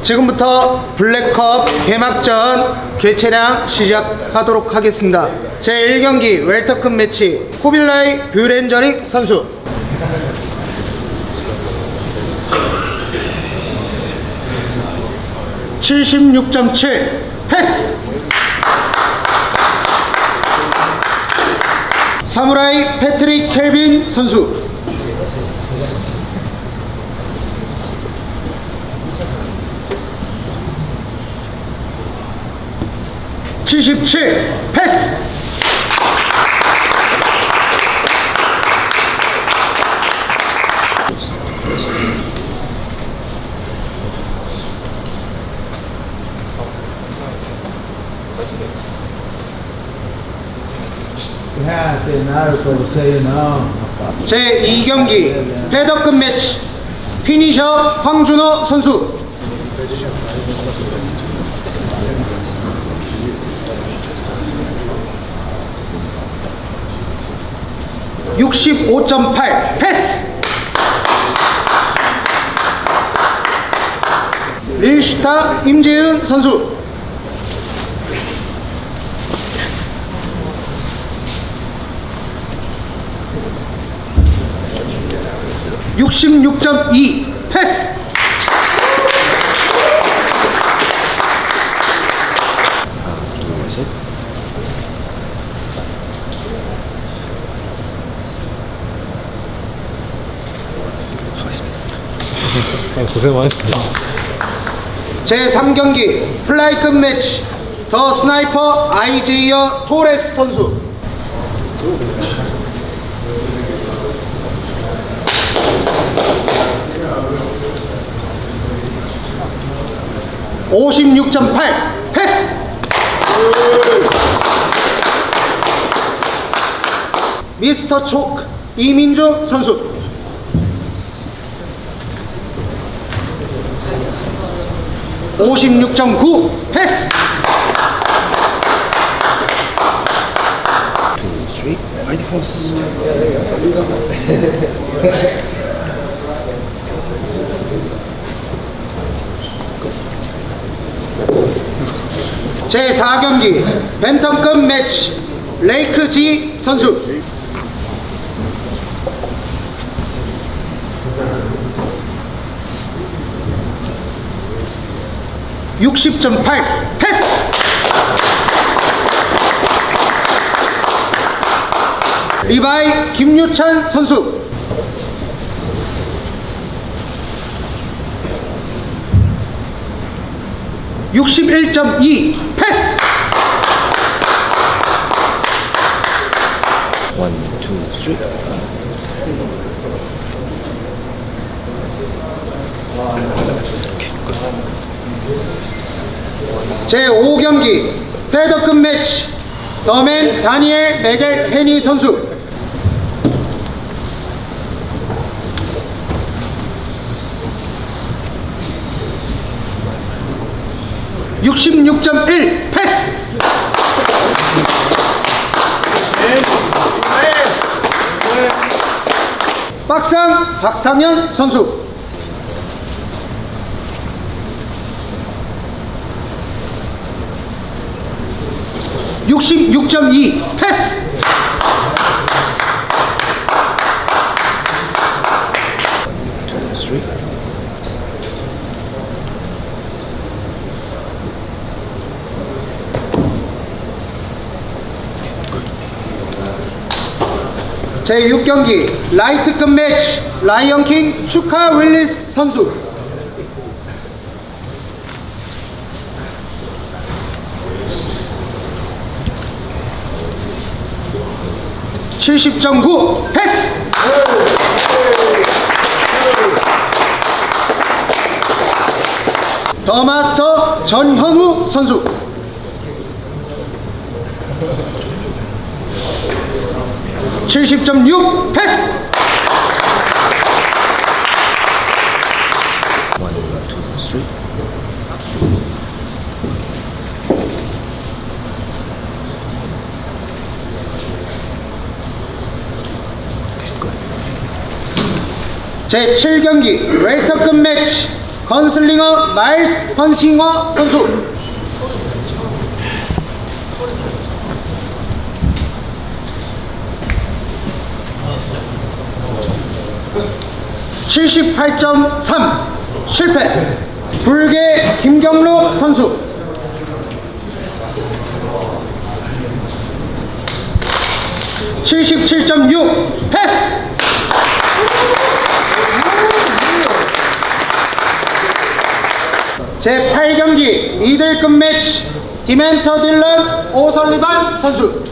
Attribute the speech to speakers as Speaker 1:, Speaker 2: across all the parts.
Speaker 1: 지금부터 블랙컵 개막전 개최량 시작하도록 하겠습니다. 제1경기 웰터급 매치 코빌라이 뷰렌저릭 선수 76.7 패스. 사무라이 패트릭 켈빈 선수 77 패스. 제2경기 패더급 매치 피니셔 황준호 선수 65.8 패스. 릴슈타 임재윤 선수 66.2 패스.
Speaker 2: 고생 많으셨습니다.
Speaker 1: 제3경기 플라이급 매치 더 스나이퍼 아이제이어 토레스 선수 56.8 패스. 미스터 초크 이민주 선수 56.9 패스. 제4경기 벤텀급 매치 레이크 지 선수 60.8 패스. 리바이 김유찬 선수 61.2 패스. 제5경기 패더급 매치 더맨 다니엘 메겔 헤니 선수 66.1 패스. 박상 박상현 선수 66.2 패스. 제6경기 라이트급 매치 라이언킹 슈카 윌리스 선수 70.9 패스. 더 마스터 전현우 선수 70.6 패스. 제7경기 웰터급 매치 건슬링어 마일스 헌싱어 선수. (78.3) 실패. 불계 김경록 선수. (77.6) 패스. 제8경기 미들급 매치 디멘터 딜런 오설리반 선수.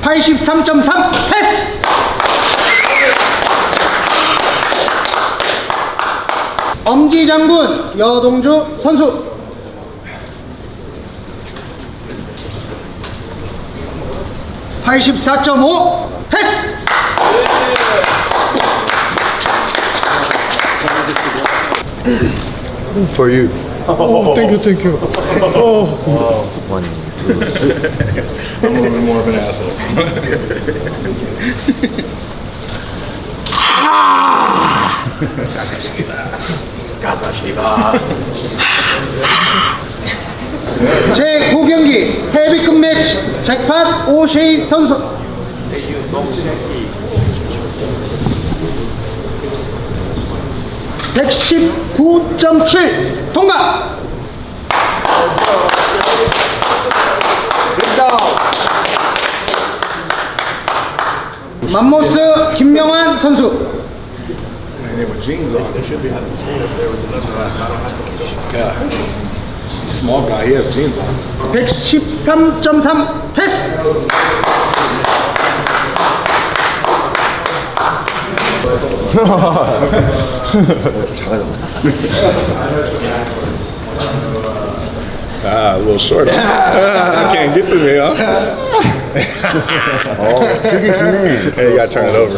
Speaker 1: (83.3) 패스. 엄지장군 여동주 선수. (84.5) 패스.
Speaker 2: For you. Oh, thank you. Oh. 1, 2, 3.
Speaker 3: I'm a little bit more of an asshole.
Speaker 1: 제9경기 헤비급 매치 잭팟 오셰이 선수. (119.7) 통과. 맘모스 김명환 선수.
Speaker 3: And then with jeans on, they should be having jeans up there with the Yeah. Small guy, he has jeans on.
Speaker 1: (113.3) 패스.
Speaker 3: Ah, a little short. I can't get to me, huh? Hey, you gotta turn it over.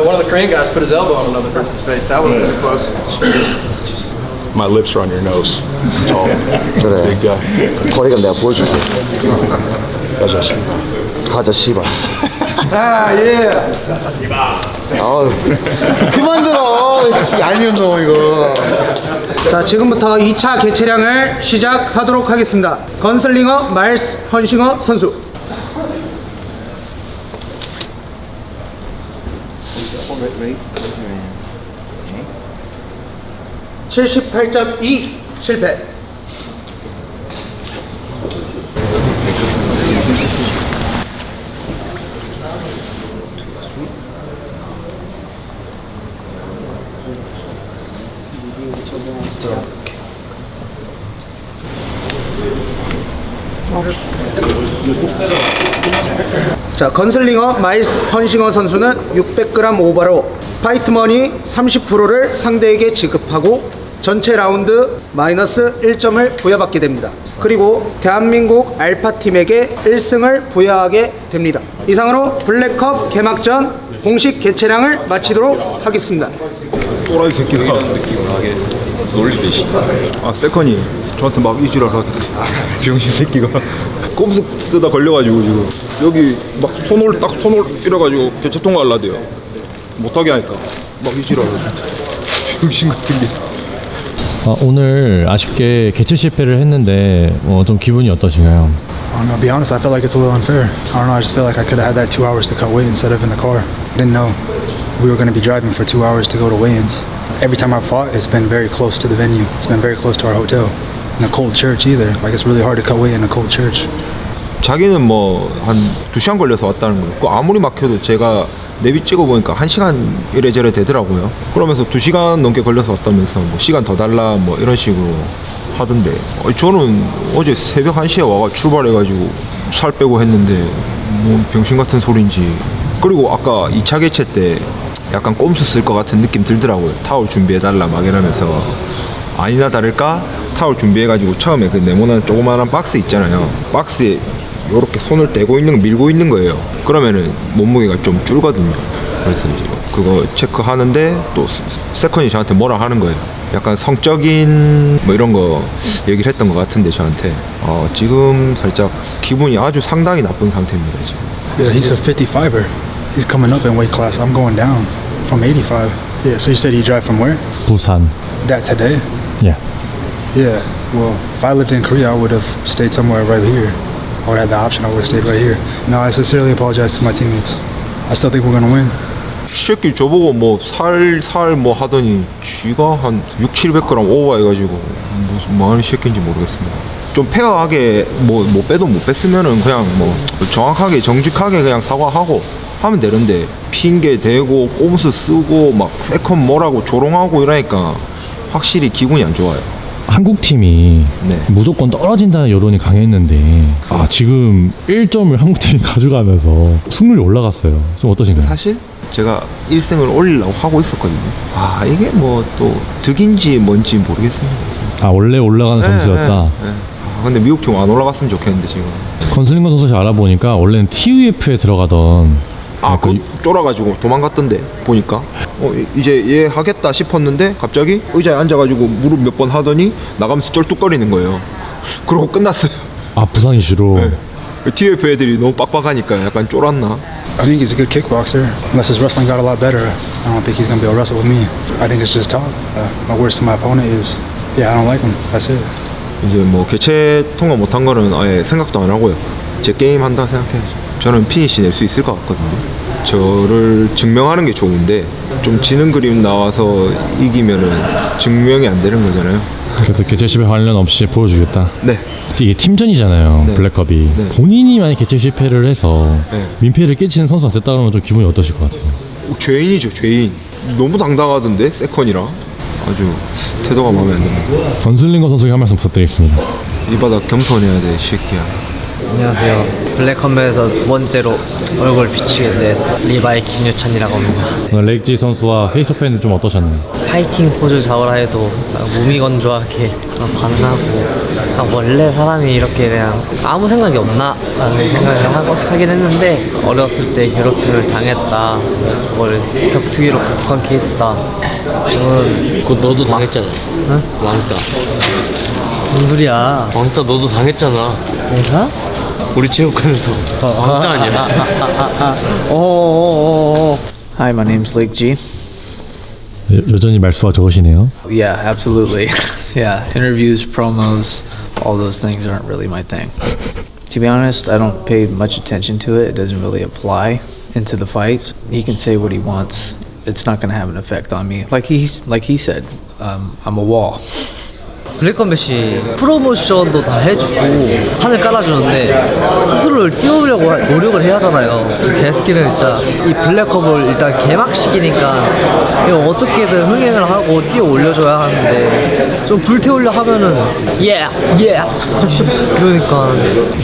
Speaker 4: One of the Korean guys put his elbow on another person's face. That wasn't too close.
Speaker 3: My lips are on your nose. Tall.
Speaker 5: 그래.
Speaker 3: Big guy.
Speaker 5: 거리가 내가 보여줄게. 가자 씨발.
Speaker 1: 아 예.
Speaker 5: 아 그만 들어. 씨 아니면 너 이거.
Speaker 1: 자 지금부터 2차 개체량을 시작하도록 하겠습니다. 건슬링어 마일스 헌싱어 선수. (78.2) 실패. 자 건슬링어 마일스 헌싱어 선수는 600g 오버로 파이트머니 30%를 상대에게 지급하고 전체 라운드 마이너스 1점을 부여받게 됩니다. 그리고 대한민국 알파팀에게 1승을 부여하게 됩니다. 이상으로 블랙컵 개막전 공식 개체량을 마치도록 하겠습니다.
Speaker 6: 또라이 새끼가 놀리듯이 아 세컨이 저한테 막 이지랄 하던데 병신 새끼가 꼼수 쓰다 걸려가지고 지금 여기 막 손을 이래가지고 교체 통과하려대요. 못하게 하니까 막 이지랄 하던데 병신 같은 게.
Speaker 2: 오늘 아쉽게 개최 실패를 했는데 좀 기분이 어떠신가요?
Speaker 7: I don't know, to be honest, I feel like it's a little unfair. I don't know, I just feel like I could have had that 2 hours to cut weight instead of in the car. I didn't know we were going to be driving for 2 hours to go to weigh-ins. Every time I've fought, it's been very close to the venue. It's been very close to our hotel. In a cold church either. Like, it's really hard to cut weight in a cold church.
Speaker 6: 자기는 뭐 한 2시간 걸려서 왔다는 거예요. 그 아무리 막혀도 제가 내비 찍어보니까 1시간 이래저래 되더라고요. 그러면서 2시간 넘게 걸려서 왔다면서 뭐 시간 더 달라 뭐 이런 식으로 하던데 저는 어제 새벽 1시에 와가 출발해가지고 살 빼고 했는데 뭐 병신 같은 소린지. 그리고 아까 2차 개최 때 약간 꼼수 쓸 것 같은 느낌 들더라고요. 타올 준비해달라 막 이러면서 아니나 다를까 타올 준비해가지고 처음에 그 네모난 조그만한 박스 있잖아요. 박스에 요렇게 손을 대고 있는 거 밀고 있는 거예요. 그러면은 몸무게가 좀 줄거든요. 그래서 이제 그거 체크하는데 또 세컨이 저한테 뭐라 하는 거예요. 약간 성적인 뭐 이런 거 얘기를 했던 것 같은데 저한테 지금 살짝 기분이 아주 상당히 나쁜 상태입니다 지금.
Speaker 7: Yeah, he's a 55er. He's coming up in weight class. I'm going down from 85. Yeah, so you said you drive from where?
Speaker 2: 부산.
Speaker 7: That today?
Speaker 2: Yeah.
Speaker 7: Yeah, well, if I lived in Korea, I would have stayed somewhere right here. I would have the option, I would have stayed right here. No, I sincerely apologize to my teammates. I still think we're gonna win.
Speaker 6: 새끼 저보고 뭐 살 뭐 하더니 쥐가 한 600-700g 오버해가지고 무슨 뭐 하는 새끼인지 모르겠습니다. 좀 페어하게 뭐 빼도 못 뺐으면은 그냥 뭐 정확하게 정직하게 그냥 사과하고 하면 되는데 핑계 대고 꼼수 쓰고 막 세컨 뭐라고 조롱하고 이러니까 확실히 기분이 안 좋아요.
Speaker 2: 한국 팀이
Speaker 6: 네.
Speaker 2: 무조건 떨어진다는 여론이 강했는데 지금 1점을 한국 팀이 가져가면서 승률이 올라갔어요. 좀 어떠신가요?
Speaker 6: 사실 제가 1승을 올리려고 하고 있었거든요. 이게 뭐 또 득인지 뭔지 모르겠습니다.
Speaker 2: 원래 올라가는 점수였다.
Speaker 6: 네. 근데 미국 팀 안 올라갔으면 좋겠는데 지금.
Speaker 2: 건슬링건 선수 알아보니까 원래는 TUF에 들어가던
Speaker 6: 그거 쫄아가지고 도망갔던데 보니까 이제 얘 하겠다 싶었는데 갑자기 의자에 앉아가지고 무릎 몇 번 하더니 나가면서 쩔뚝거리는 거예요. 그러고 끝났어요.
Speaker 2: 부상 이슈로.
Speaker 6: 네. TF 애들이 너무 빡빡하니까 약간 쫄았나?
Speaker 7: I think he's a good kickboxer. Unless his wrestling got a lot better, I don't think he's gonna be able to wrestle with me. I think it's just talk. My words to my opponent is, yeah, I don't like him. That's it.
Speaker 6: 이제 뭐 개체 통과 못한 거는 아예 생각도 안 하고요. 제 게임 한다 생각해야죠. 저는 피니시 낼 수 있을 것 같거든요. 저를 증명하는 게 좋은데 좀 지는 그림 나와서 이기면은 증명이 안 되는 거잖아요.
Speaker 2: 그래서 개체 실패 관련 없이 보여주겠다.
Speaker 6: 네.
Speaker 2: 이게 팀전이잖아요.
Speaker 6: 네.
Speaker 2: 블랙컵이.
Speaker 6: 네.
Speaker 2: 본인이 만약 개체 실패를 해서
Speaker 6: 네.
Speaker 2: 민폐를 끼치는 선수가 됐다 그러면 좀 기분이 어떠실 것 같아요?
Speaker 6: 죄인이죠, 죄인. 너무 당당하던데 세컨이라 아주 태도가 마음에 안 듭니다.
Speaker 2: 건슬링건 선수에게 한 말씀 부탁드리겠습니다.
Speaker 6: 이 바닥 겸손해야 돼, 이 새끼야.
Speaker 8: 안녕하세요. 블랙컴뱃에서 두 번째로 얼굴 비치게 된 리바이 김유찬이라고 합니다.
Speaker 2: 오늘 레이지 선수와 페이스오프는 좀 어떠셨나요?
Speaker 8: 파이팅 포즈 잡으라 해도 무미건조하게 반하고 원래 사람이 이렇게 그냥 아무 생각이 없나? 라는 생각을 하긴 했는데 어렸을 때 괴롭힘을 당했다. 그걸 격투기로 극복한 케이스다. 저는
Speaker 9: 그거 너도 당했잖아.
Speaker 8: 응?
Speaker 9: 왕따.
Speaker 8: 무슨 소리야?
Speaker 9: 왕따 너도 당했잖아.
Speaker 8: 내가?
Speaker 9: 우리 체육관에서 왕따 아니었어?
Speaker 10: Hi, my name's Lake G.
Speaker 2: 여전히 말수가 적으시네요.
Speaker 10: Yeah, absolutely. Yeah, interviews, promos, all those things aren't really my thing. To be honest, I don't pay much attention to it. It doesn't really apply into the fight. He can say what he wants. It's not going to have an effect on me. Like he said, I'm a wall.
Speaker 8: 블랙컴뱃이 프로모션도 다 해주고 판을 깔아주는데 스스로를 띄우려고 노력을 해야 하잖아요. 지금 개스키는 진짜 이 블랙컴을 일단 개막식이니까 이거 어떻게든 흥행을 하고 뛰어 올려줘야 하는데 좀 불태우려 하면은 그러니까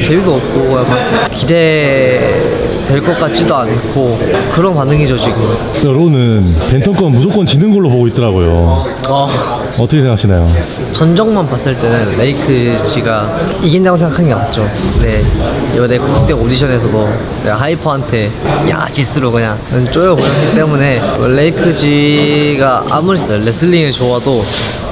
Speaker 8: 재미도 없고 약간 기대될 것 같지도 않고 그런 반응이죠 지금.
Speaker 2: 로는 벤턴권 무조건 지는 걸로 보고 있더라고요. 어떻게 생각하시나요?
Speaker 8: 전적만 봤을 때는 레이크지가 이긴다고 생각하는 게 맞죠. 네, 이번에 국대 오디션에서도 내가 하이퍼한테 야지스로 그냥 쪼여보였기 때문에 레이크지가 아무리 레슬링이 좋아도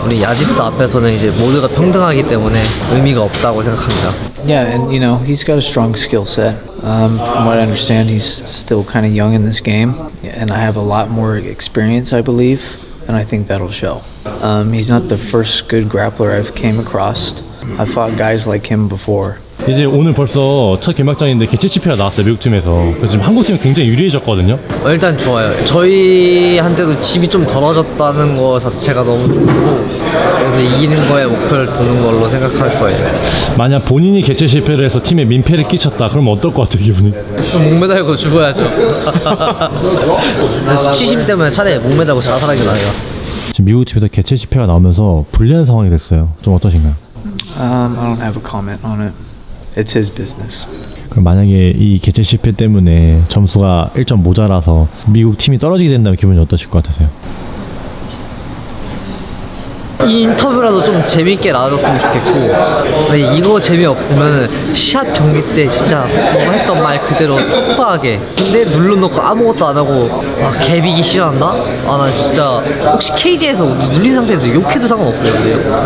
Speaker 8: 우리 야지스 앞에서는 이제 모두가 평등하기 때문에 의미가 없다고 생각합니다.
Speaker 10: Yeah, and you know, he's got a strong skill set. From what I understand, he's still kind of young in this game, and I have a lot more experience, I believe, and I think that'll show. He's not the first good grappler I've came across. I've fought guys like him before.
Speaker 2: 이제 오늘 벌써 첫 개막전인데 개최 치패가 나왔어요, 미국 팀에서. 그래서 지금 한국 팀은 굉장히 유리해졌거든요.
Speaker 8: 일단 좋아요. 저희한테도 집이 좀 덜어졌다는 거 자체가 너무 좋고 그래서 이기는 거에 목표를 두는 걸로 생각할 거예요.
Speaker 2: 만약 본인이 개최 실패를 해서 팀에 민폐를 끼쳤다, 그러면 어떨 것 같아요, 기분이?
Speaker 8: 목매달고 죽어야죠. 수치심 때문에 차라리 목매달고 자살하는 게 나아요.
Speaker 2: 지금 미국 팀에서 개최 실패가 나오면서 불리한 상황이 됐어요. 좀 어떠신가요?
Speaker 10: I don't have a comment on it. It's his business.
Speaker 2: 그럼 만약에 이 개최 실패 때문에 점수가 1점 모자라서 미국 팀이 떨어지게 된다면 기분이 어떠실 것 같으세요?
Speaker 8: 이 인터뷰라도 좀 재밌게 나와줬으면 좋겠고 근데 이거 재미없으면 샷 경기 때 진짜 뭔가 했던 말 그대로 톡박하게 근데 눌러놓고 아무것도 안 하고 와 개비기 싫어한다? 아 나 진짜 혹시 KG에서 눌린 상태에서 욕해도 상관없어요 근데요?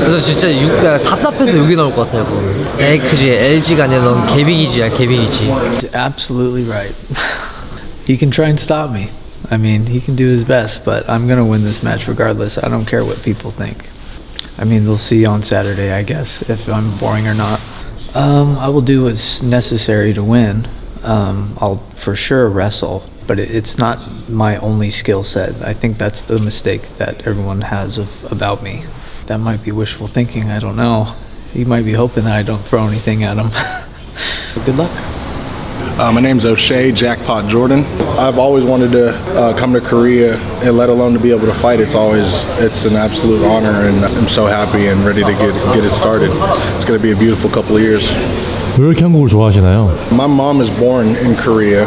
Speaker 8: 그래서 진짜 그냥 답답해서 욕이 나올 것 같아요 그거는. 에이 그지 LG가 아니라 넌 개비기지야 개비기지.
Speaker 10: Absolutely right. He can try and stop me. I mean, he can do his best, but I'm gonna win this match regardless. I don't care what people think. I mean, they'll see on Saturday, I guess, if I'm boring or not. I will do what's necessary to win. I'll for sure wrestle, but it's not my only skill set. I think that's the mistake that everyone has about me. That might be wishful thinking, I don't know. You might be hoping that I don't throw anything at him. Good luck.
Speaker 3: My name's O'Shea Jackpot Jordan. I've always wanted to come to Korea, and let alone to be able to fight. It's an absolute honor, and I'm so happy and ready to get it started. It's going to be a beautiful couple of years.
Speaker 2: 왜 이렇게 한국을 좋아하시나요?
Speaker 3: My mom is born in Korea.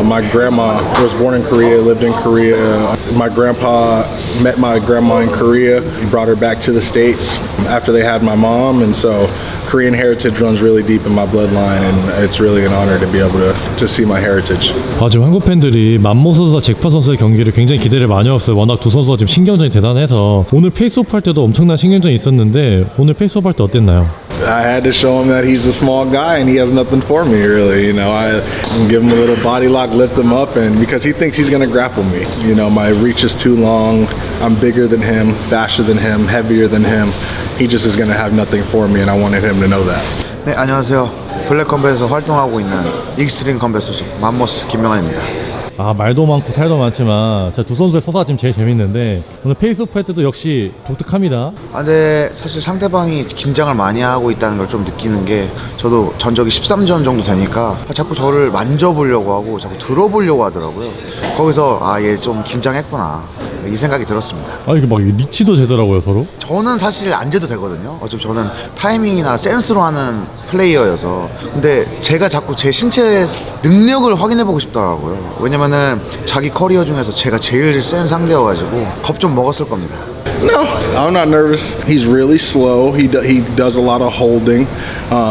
Speaker 3: My grandma was born in Korea, lived in Korea. My grandpa met my grandma in Korea. He brought her back to the States after they had my mom, and so Korean heritage runs really deep in my bloodline, and it's really an honor to be able to see my heritage.
Speaker 2: 지금 한국 팬들이 만모 선수와 잭파 선수의 경기를 굉장히 기대를 많이 했어요. 워낙 두 선수가 지금 신경전이 대단해서 오늘 페이스오프 할 때도 엄청난 신경전이 있었는데 오늘 페이스오프 할 때 어땠나요?
Speaker 3: I had to show him that he's a small guy and he has nothing for me, really. You know, I give him a little body lock, lift him up, and because he thinks he's gonna grapple me. You know, my reach is too long. I'm bigger than him, faster than him, heavier than him. He just is gonna have nothing for me, and I wanted him to know that.
Speaker 5: 네, 안녕하세요. 블랙컴뱃에서 활동하고 있는 익스트림 컴뱃 소속 맘모스 김명환입니다.
Speaker 2: 말도 많고 탈도 많지만 제 두 선수의 서사가 지금 제일 재밌는데 오늘 페이스오프 할 때도 역시 독특합니다.
Speaker 5: 근데 사실 상대방이 긴장을 많이 하고 있다는 걸 좀 느끼는 게 저도 전적이 13전 정도 되니까 자꾸 저를 만져보려고 하고 자꾸 들어보려고 하더라고요. 거기서 얘 좀 긴장했구나 이 생각이 들었습니다.
Speaker 2: 이게 막 리치도 되더라고요 서로.
Speaker 5: 저는 사실 안 재도 되거든요. 어차피 저는 타이밍이나 센스로 하는 플레이어여서. 근데 제가 자꾸 제 신체 능력을 확인해보고 싶더라고요. 왜냐면은 자기 커리어 중에서 제가 제일 센 상대여가지고 겁 좀 먹었을 겁니다.
Speaker 3: No, I'm not nervous. He's really slow. He does a lot of holding.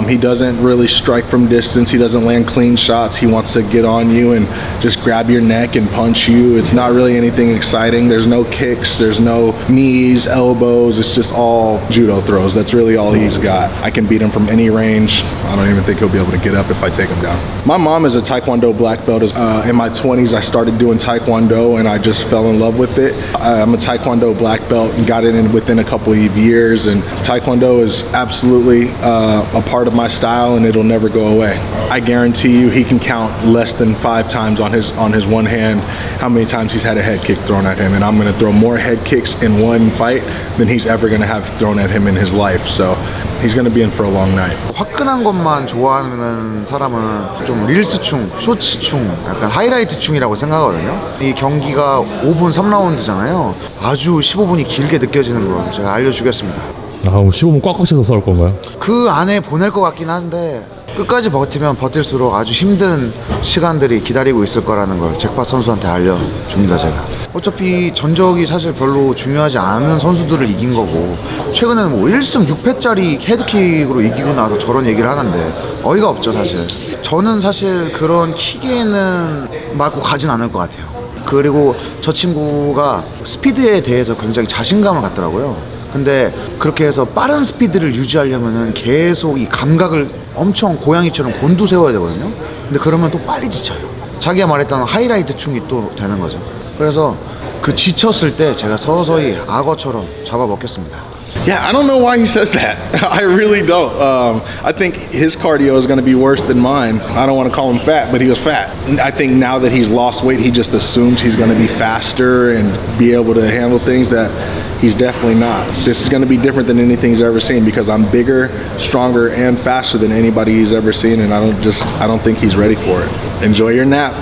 Speaker 3: He doesn't really strike from distance. He doesn't land clean shots. He wants to get on you and just grab your neck and punch you. It's not really anything exciting. There's no kicks. There's no knees, elbows. It's just all judo throws. That's really all he's got. I can beat him from any range. I don't even think he'll be able to get up if I take him down. My mom is a Taekwondo black belt. In my 20s, I started doing Taekwondo and I just fell in love with it. I'm a Taekwondo black belt and got it in within a couple of years, and Taekwondo is absolutely a part of my style and it'll never go away. I guarantee you he can count less than 5 times on his one hand how many times he's had a head kick thrown at him, and I'm going to throw more head kicks in one fight than he's ever going to have thrown at him in his life. So he's going to be in for a long night.
Speaker 5: 화끈한 것만 좋아하는 사람은 좀 릴스충, 쇼츠충, 약간 하이라이트충이라고 생각하거든요. 이 경기가 5분 3라운드잖아요. 아주 15분이 길게 느껴지는 거 제가 알려주겠습니다.
Speaker 2: 그럼 15분 꽉꽉 채서 싸울 건가요?
Speaker 5: 그 안에 보낼 것 같긴 한데 끝까지 버티면 버틸수록 아주 힘든 시간들이 기다리고 있을 거라는 걸 잭팟 선수한테 알려줍니다. 제가 어차피 전적이 사실 별로 중요하지 않은 선수들을 이긴 거고, 최근에는 뭐 1승 6패짜리 헤드킥으로 이기고 나서 저런 얘기를 하는데 어이가 없죠. 사실 저는 사실 그런 킥에는 맞고 가진 않을 것 같아요. 그리고 저 친구가 스피드에 대해서 굉장히 자신감을 갖더라고요. 근데 그렇게 해서 빠른 스피드를 유지하려면은 계속 이 감각을 엄청 고양이처럼 곤두세워야 되거든요. 근데 그러면 또 빨리 지쳐요. 자기가 말했던 하이라이트 충이 또 되는 거죠. 그래서 그 지쳤을 때 제가 서서히 악어처럼 잡아먹겠습니다.
Speaker 3: Yeah, I don't know why he says that. I really don't. I think his cardio is going to be worse than mine. I don't want to call him fat, but he was fat. I think now that he's lost weight, he just assumes he's going to be faster and be able to handle things that he's definitely not. This is going to be different than anything he's ever seen because I'm bigger, stronger, and faster than anybody he's ever seen, and I don't think he's ready for it. Enjoy your nap.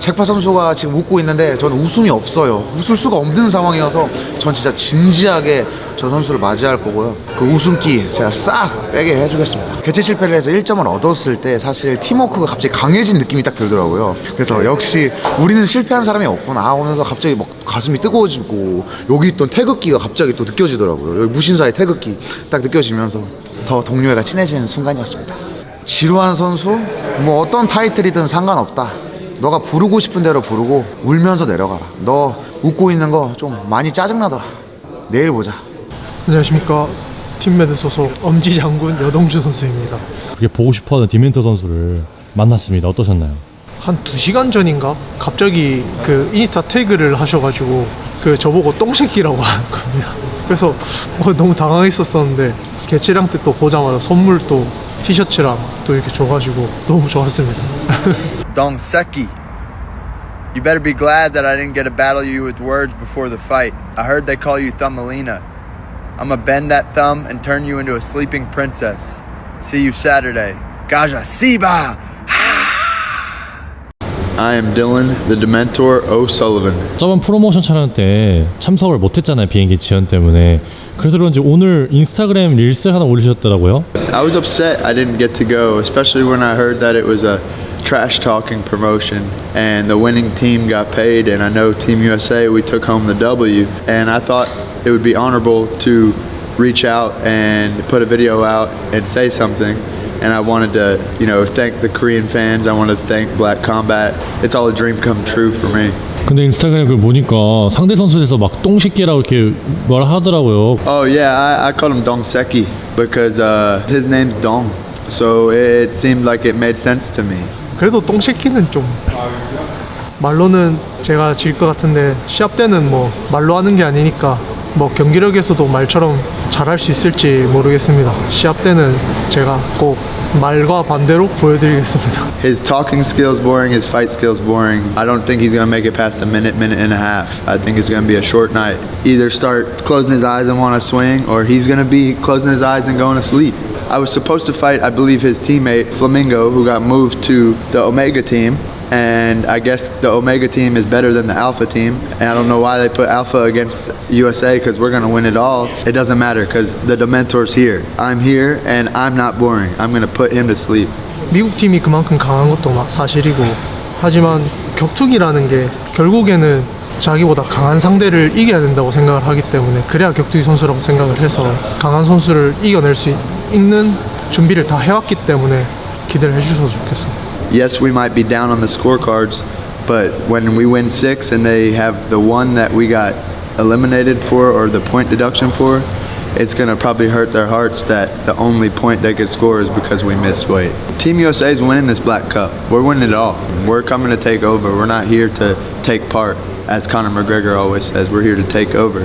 Speaker 5: 잭팟 선수가 지금 웃고 있는데 저는 웃음이 없어요. 웃을 수가 없는 상황이어서 전 진짜 진지하게 저 선수를 맞이할 거고요. 그 웃음기 제가 싹 빼게 해주겠습니다. 개최 실패를 해서 1점을 얻었을 때 사실 팀워크가 갑자기 강해진 느낌이 딱 들더라고요. 그래서 역시 우리는 실패한 사람이 없구나 하면서 갑자기 막 가슴이 뜨거워지고 여기 있던 태극기가 갑자기 또 느껴지더라고요. 여기 무신사의 태극기 딱 느껴지면서 더 동료애가 친해지는 순간이었습니다. 지루한 선수? 뭐 어떤 타이틀이든 상관없다. 너가 부르고 싶은 대로 부르고 울면서 내려가라. 너 웃고 있는 거 좀 많이 짜증나더라. 내일 보자.
Speaker 11: 안녕하십니까. 팀메드 소속 엄지장군 여동주 선수입니다.
Speaker 2: 그게 보고 싶어하는 디멘터 선수를 만났습니다. 어떠셨나요?
Speaker 11: 한 2시간 전인가 갑자기 그 인스타 태그를 하셔가지고 그 저보고 똥새끼라고 하는 겁니다. 그래서 너무 당황했었었는데 개체량 때 또 보자마자 선물 또 티셔츠랑 또 이렇게 줘가지고 너무 좋았습니다.
Speaker 12: Dong-seki. You better be glad that I didn't get to battle you with words before the fight. I heard they call you Thumbelina. I'm gonna bend that thumb and turn you into a sleeping princess. See you Saturday. Gaja Siba!
Speaker 13: I am Dylan, the Dementor O'Sullivan.
Speaker 2: 저번 프로모션 촬영 때 참석을 못했잖아요. 비행기 지연 때문에. 그래서 그런지 오늘 인스타그램 릴스 하나 올리셨더라고요.
Speaker 13: I was upset I didn't get to go, especially when I heard that it was a trash talking promotion and the winning team got paid, and I know Team USA, we took home the W, and I thought it would be honorable to reach out and put a video out and say something. And I wanted to, thank the Korean fans. I wanted to thank Black Combat. It's all a dream come true for me.
Speaker 2: 근데 인스타그램 그걸 보니까 상대 선수에서 막 똥새끼라고 이렇게 말하더라고요.
Speaker 13: Oh yeah, I called him Dong-seki because his name's Dong. So it seemed like it made sense to me.
Speaker 11: 그래도 똥새끼는 좀 말로는 제가 질 것 같은데 시합 때는 뭐 말로 하는 게 아니니까 뭐 경기력에서도 말처럼 잘할 수 있을지 모르겠습니다. 시합 때는 제가 꼭 말과 반대로 보여드리겠습니다.
Speaker 13: His talking skills boring, his fight skills boring. I don't think he's gonna make it past a minute and a half. I think it's gonna be a short night. Either start closing his eyes and want to swing, or he's gonna be closing his eyes and going to sleep. I was supposed to fight, I believe, his teammate Flamingo, who got moved to the Omega team. And I guess the Omega team is better than the Alpha team. And I don't know why they put Alpha against USA, because we're going to win it all. It doesn't matter because the Dementor's here. I'm here and I'm not boring. I'm going to put him to sleep.
Speaker 11: 미국 팀이 그만큼 강한 것도 사실이고, 하지만 격투기라는 게 결국에는 자기보다 강한 상대를 이겨야 된다고 생각을 하기 때문에, 그래야 격투기 선수라고 생각을 해서 강한 선수를 이겨낼 수 있는 준비를 다 해왔기 때문에 기대를 해주셔도 좋겠습니다.
Speaker 13: Yes, we might be down on the scorecards, but when we win 6 and they have the one that we got eliminated for or the point deduction for, it's going to probably hurt their hearts that the only point they could score is because we missed weight. Team USA is winning this Black Cup. We're winning it all. We're coming to take over. We're not here to take part. As Conor McGregor always says, we're here to take over.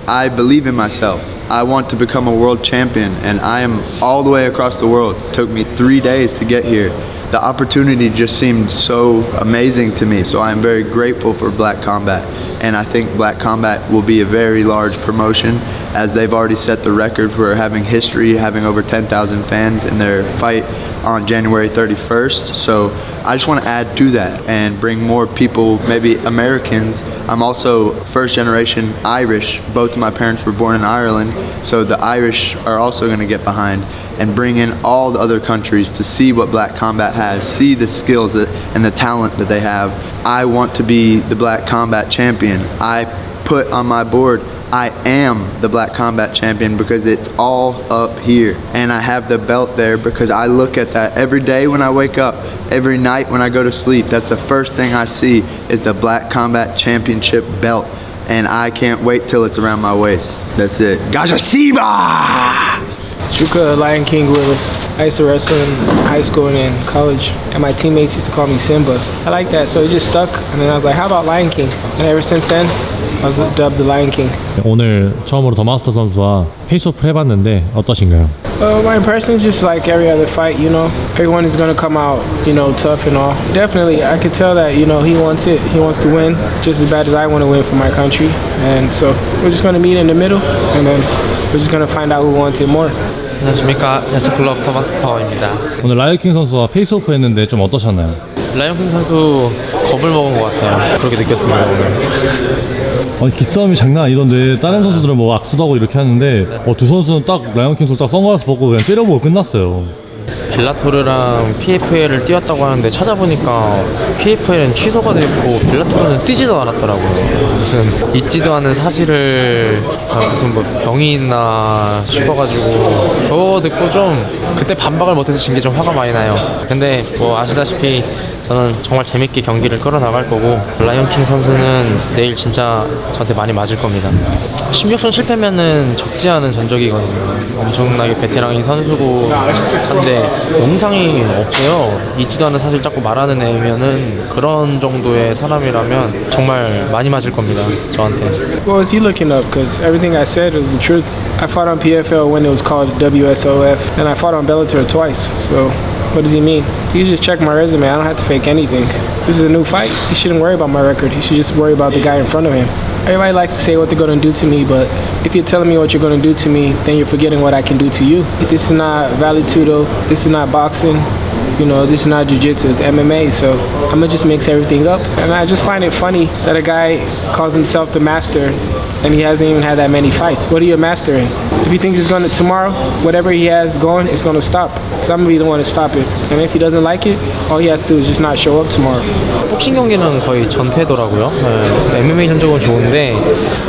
Speaker 13: I believe in myself. I want to become a world champion, and I am all the way across the world. It took me 3 days to get here. The opportunity just seemed so amazing to me, so I am very grateful for Black Combat, and I think Black Combat will be a very large promotion, as they've already set the record for having history, having over 10,000 fans in their fight on January 31st. So I just want to add to that and bring more people, maybe Americans. I'm also first generation Irish. Both of my parents were born in Ireland, so the Irish are also going to get behind and bring in all the other countries to see what Black Combat has, see the skills and the talent that they have. I want to be the Black Combat champion. I put on my board, I am the Black Combat champion, because it's all up here. And I have the belt there because I look at that every day when I wake up, every night when I go to sleep. That's the first thing I see is the Black Combat Championship belt. And I can't wait till it's around my waist. That's it. Gaja Siba!
Speaker 14: Chuka Lion King Willis. I used to wrestle in high school and in college, and my teammates used to call me Simba. I like that, so it just stuck. And then I was like, how about Lion King? And ever since then, I was dubbed the Lion King.
Speaker 2: 오늘 처음으로 더 마스터 선수와 페이스오프 해봤는데 어떠신가요?
Speaker 14: My impression is just like every other fight, everyone is going to come out, tough and all. Definitely, I could tell that, he wants it. He wants to win just as bad as I want to win for my country. And so we're just going to meet in the middle, and then we're just going to find out who wants it more.
Speaker 9: 안녕하십니까. 야스클럽 더마스터입니다.
Speaker 2: 오늘 라이언킹 선수와 페이스오프 했는데 좀 어떠셨나요?
Speaker 9: 라이언킹 선수 겁을 먹은 것 같아요. 그렇게 느꼈습니다, 오늘.
Speaker 2: 아니 기싸움이 장난 아니던데 다른 선수들은 뭐 악수도 하고 이렇게 하는데 두 선수는 딱 라이언킹 솔 딱 선글라스 벗고 그냥 때려보고 끝났어요.
Speaker 9: 벨라토르랑 PFL을 뛰었다고 하는데 찾아보니까 PFL은 취소가 됐고 벨라토르는 뛰지도 않았더라고요. 무슨 있지도 않은 사실을 무슨 뭐 병이 있나 싶어가지고 그거 듣고 좀 그때 반박을 못해서 진 게 좀 화가 많이 나요. 근데 뭐 아시다시피 저는 정말 재밌게 경기를 끌어나갈 거고 라이언킹 선수는 내일 진짜 저한테 많이 맞을 겁니다. 16선 실패면은 적지 않은 전적이거든요. 엄청나게 베테랑인 선수고 한데 영상이 없어요. 있지도 않은 사실 자꾸 말하는 애면은 그런 정도의 사람이라면 정말 많이 맞을 겁니다. 저한테.
Speaker 14: What was he looking up? Because everything I said was the truth. I fought on PFL when it was called WSOF, and I fought on Bellator twice. So what does he mean? You just check my resume. I don't have to fake anything. This is a new fight. He shouldn't worry about my record. He should just worry about the guy in front of him. Everybody likes to say what they're going to do to me, but if you're telling me what you're going to do to me, then you're forgetting what I can do to you. This is not Vale Tudo. This is not boxing. You know, this is not jiu-jitsu, it's MMA, so I'm gonna just mix everything up. And I just find it funny that a guy calls himself the master and he hasn't even had that many fights. What are you a master in? If he thinks he's gonna, tomorrow, whatever he has going, it's gonna stop. Because I'm gonna be the one to stop it. And if he doesn't like it, all he has to do is just not show up tomorrow.
Speaker 9: 복싱 경기는 거의 전패더라고요. 네, MMA 전적은 좋은데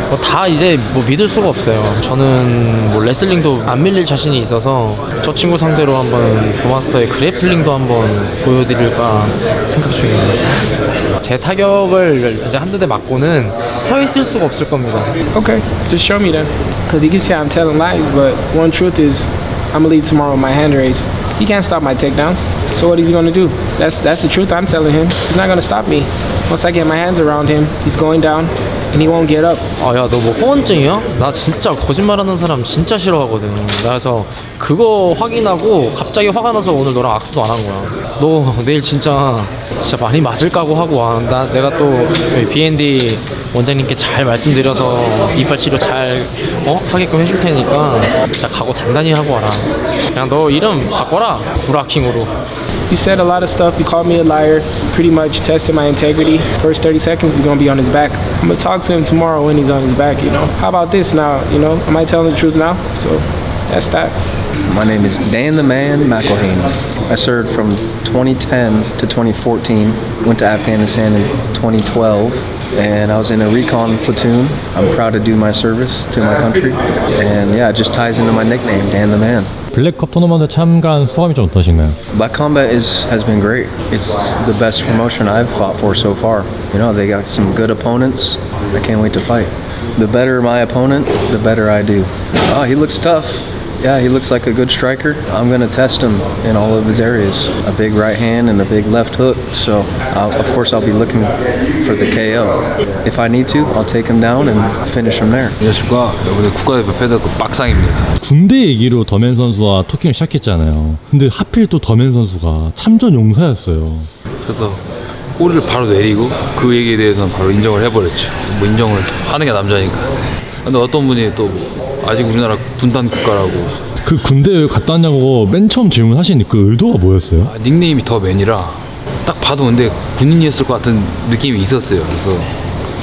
Speaker 9: 뭐 다 이제 뭐 믿을 수가 없어요. 저는 뭐 레슬링도 안 밀릴 자신이 있어서 저 친구 상대로 한번 도마스터의 그래플링도 한번 보여드릴까 생각 중입니다. 제 타격을 이제 한두 대 맞고는 서 있을 수가 없을 겁니다.
Speaker 14: Okay, just show me then. Because he can say I'm telling lies, but one truth is I'm gonna leave tomorrow with my hand raised. He can't stop my takedowns. So what is he gonna do? That's the truth I'm telling him. He's not gonna stop me. Once I get my hands around him, he's going down and he won't get up.
Speaker 9: 야, 너 뭐 호언증이야? 나 진짜 거짓말하는 사람 진짜 싫어하거든. 그래서 그거 확인하고 갑자기 화가 나서 오늘 너랑 악수도 안 한 거야. 너 내일 진짜 많이 맞을 각오 하고 와. 내가 또 BND 원장님께 잘 말씀드려서 이빨 치료 잘 하게끔 해줄 테니까 진짜 각오 단단히 하고 와라. 그냥 너 이름 바꿔라. 구라킹으로.
Speaker 14: You said a lot of stuff. You called me a liar. Pretty much tested my integrity. First 30 seconds, he's gonna be on his back. I'm gonna talk to him tomorrow when he's on his back, you know. How about this now, you know? Am I telling the truth now? So that's that.
Speaker 15: My name is Dan the Man McElhaney. I served from 2010 to 2014. Went to Afghanistan in 2012. And I was in a recon platoon. I'm proud to do my service to my country. And yeah, it just ties into my nickname, Dan the Man.
Speaker 2: 블랙컵 토너먼트 참가한 소감이 좀 어떠신가요?
Speaker 15: Black Combat has been great. It's the best promotion I've fought for so far. You know, they got some good opponents. I can't wait to fight. The better my opponent, the better I do. Oh, he looks tough. Yeah, he looks like a good striker. I'm going to test him in all of his areas. A big right hand and a big left hook. So, of course, I'll be looking for the KO. If I need to, I'll take him down and finish him there.
Speaker 16: 안녕하십니까. 이번에 국가대표 패드급 빡상입니다.
Speaker 2: 군대 얘기로 더맨 선수와 토킹을 시작했잖아요. 근데 하필 또 더맨 선수가 참전 용사였어요.
Speaker 16: 그래서 꼬리를 바로 내리고 그 얘기에 대해서는 바로 인정을 해버렸죠. 뭐 인정을 하는 게 남자니까. 근데 어떤 분이 또 아직 우리나라 분단 국가라고
Speaker 2: 그 군대 왜 갔다 왔냐고 맨 처음 질문하신 그 의도가 뭐였어요?
Speaker 16: 닉네임이 더 맨이라 딱 봐도 근데 군인이었을 것 같은 느낌이 있었어요. 그래서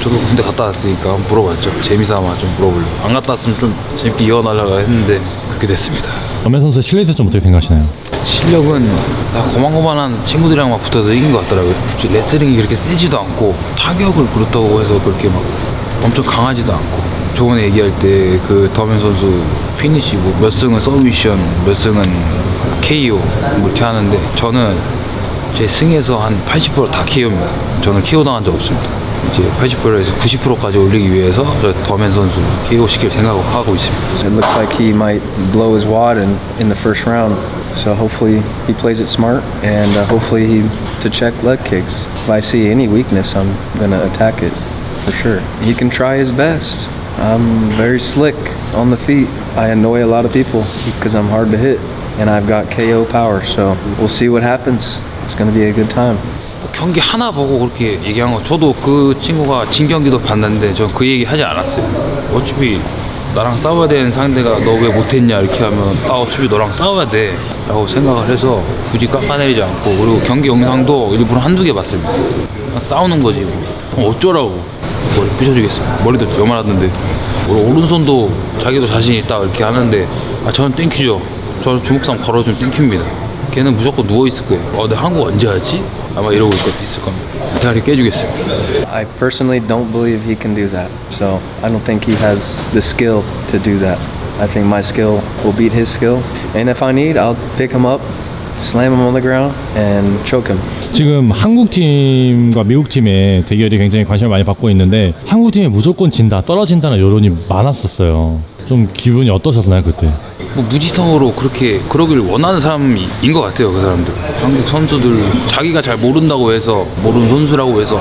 Speaker 16: 저도 군대 갔다 왔으니까 물어봤죠. 재미삼아 좀 물어보려고. 안 갔다 왔으면 좀 재밌게 이어나려고 했는데 그렇게 됐습니다.
Speaker 2: 더맨 선수의 실력에 대해서 좀 어떻게 생각하시나요?
Speaker 16: 실력은 나 고만고만한 친구들이랑 막 붙어서 이긴 것 같더라고요. 레슬링이 그렇게 세지도 않고 타격을 그렇다고 해서 그렇게 막 엄청 강하지도 않고. 저번에 얘기할 때 그 더맨 선수 피니시 뭐 몇 승은 서브미션, 몇 승은 KO 뭐 이렇게 하는데 저는 제 승에서 한 80% 다 KO입니다. 저는 KO 당한 적 없습니다. 이제 80%에서 90%까지 올리기 위해서 저 더맨 선수 KO 시킬 생각을 하고 있습니다.
Speaker 15: It looks like he might blow his wad in the first round. So hopefully he plays it smart and hopefully he to check leg kicks. If I see any weakness, I'm gonna attack it for sure. He can try his best. I'm very slick on the feet. I annoy a lot of people because I'm hard to hit and I've got KO power. So we'll see what happens. It's going to be a good time.
Speaker 16: 경기 하나 보고 그렇게 얘기한 거 저도 그 친구가 진 경기도 봤는데 전 그 얘기 하지 않았어요. 어차피 나랑 싸워야 되는 상대가 너 왜 못했냐 이렇게 하면 어차피 너랑 싸워야 돼 라고 생각을 해서 굳이 깎아내리지 않고 그리고 경기 영상도 일부러 한두 개 봤습니다. 싸우는 거지 뭐. 어쩌라고 머리 부셔주겠습니다. 머리도 요만하던데 오른손도 자기도 자신 있다 이렇게 하는데 저는 땡큐죠. 저는 주먹상 걸어주면 땡큐입니다. 걔는 무조건 누워있을 거예요. 내가 한국 언제 하지? 아마 이러고 있을 겁니다. 다리 깨주겠습니다.
Speaker 15: I personally don't believe he can do that. So I don't think he has the skill to do that. I think my skill will beat his skill. And if I need, I'll pick him up, slam him on the ground, and choke him.
Speaker 2: 지금 한국팀과 미국팀의 대결이 굉장히 관심을 많이 받고 있는데 한국팀이 무조건 진다, 떨어진다는 여론이 많았었어요. 좀 기분이 어떠셨나요 그때?
Speaker 16: 뭐 무지성으로 그렇게 그러길 원하는 사람인 것 같아요. 그 사람들 한국 선수들 자기가 잘 모른다고 해서 모르는 선수라고 해서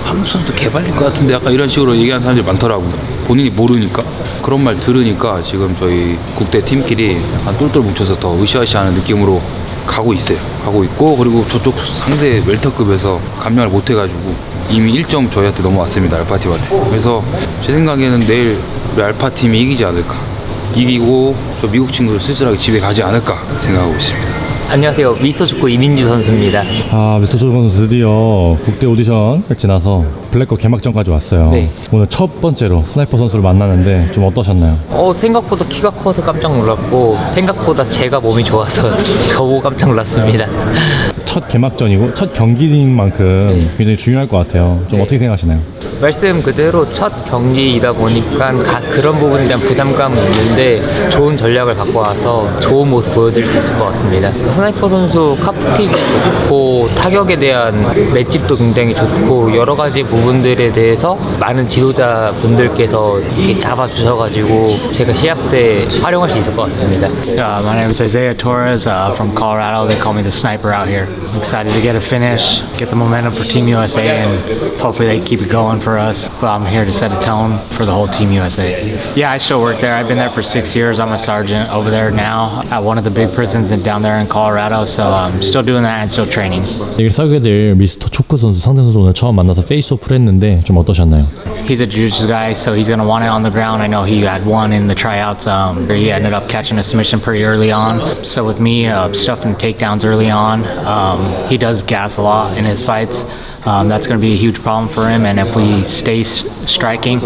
Speaker 16: 한국 선수도 개발릴 것 같은데 약간 이런 식으로 얘기하는 사람들이 많더라고요. 본인이 모르니까. 그런 말 들으니까 지금 저희 국대 팀끼리 약간 똘똘 뭉쳐서 더 으쌰으쌰하는 느낌으로 가고 있어요. 가고 있고 그리고 저쪽 상대 웰터급에서 감량을 못해가지고 이미 1점 저희한테 넘어왔습니다. 알파팀한테. 그래서 제 생각에는 내일 우리 알파팀이 이기지 않을까, 이기고 저 미국 친구들 쓸쓸하게 집에 가지 않을까 생각하고 있습니다.
Speaker 8: 안녕하세요. 미스터 축구 이민주 선수입니다.
Speaker 2: 미스터 조건 선수 드디어 국대 오디션을 지나서 블랙컵 개막전까지 왔어요.
Speaker 8: 네.
Speaker 2: 오늘 첫 번째로 스나이퍼 선수를 만나는데 좀 어떠셨나요?
Speaker 8: 생각보다 키가 커서 깜짝 놀랐고 생각보다 제가 몸이 좋아서 저보고 깜짝 놀랐습니다.
Speaker 2: 첫 개막전이고 첫 경기인 만큼 굉장히 중요할 것 같아요. 좀 어떻게 생각하시나요?
Speaker 8: 말씀 그대로 첫 경기이다 보니까 그런 부분에 대한 부담감은 있는데 좋은 전략을 갖고 와서 좋은 모습 보여드릴 수 있을 것 같습니다. 스나이퍼 선수 카프킥이 좋고 타격에 대한 맷집도 굉장히 좋고 여러 가지 부분들에 대해서 많은 지도자분들께서 이렇게 잡아주셔가지고 제가 시합 때 활용할 수 있을 것 같습니다.
Speaker 17: My name is Isaiah Torres from Colorado. They call me the sniper out here. I'm excited to get a finish, get the momentum for Team USA, and hopefully they keep it going for us. But I'm here to set a tone for the whole Team USA. Yeah, I still work there. I've been there for 6 years. I'm a sergeant over there now at one of the big prisons down there in Colorado. So I'm still doing that and still training.
Speaker 2: 내일 싸게 될 미스터 초크 선수 상대 선수 오늘 처음 만나서 페이스오프를 했는데 좀 어떠셨나요?
Speaker 17: He's a jiu-jitsu guy, so he's going to want it on the ground. I know he had one in the tryouts. He ended up catching a submission pretty early on. So with me, stuffing takedowns early on, he does gas a lot in his fights. That's going to be a huge problem for him, and if we stay striking,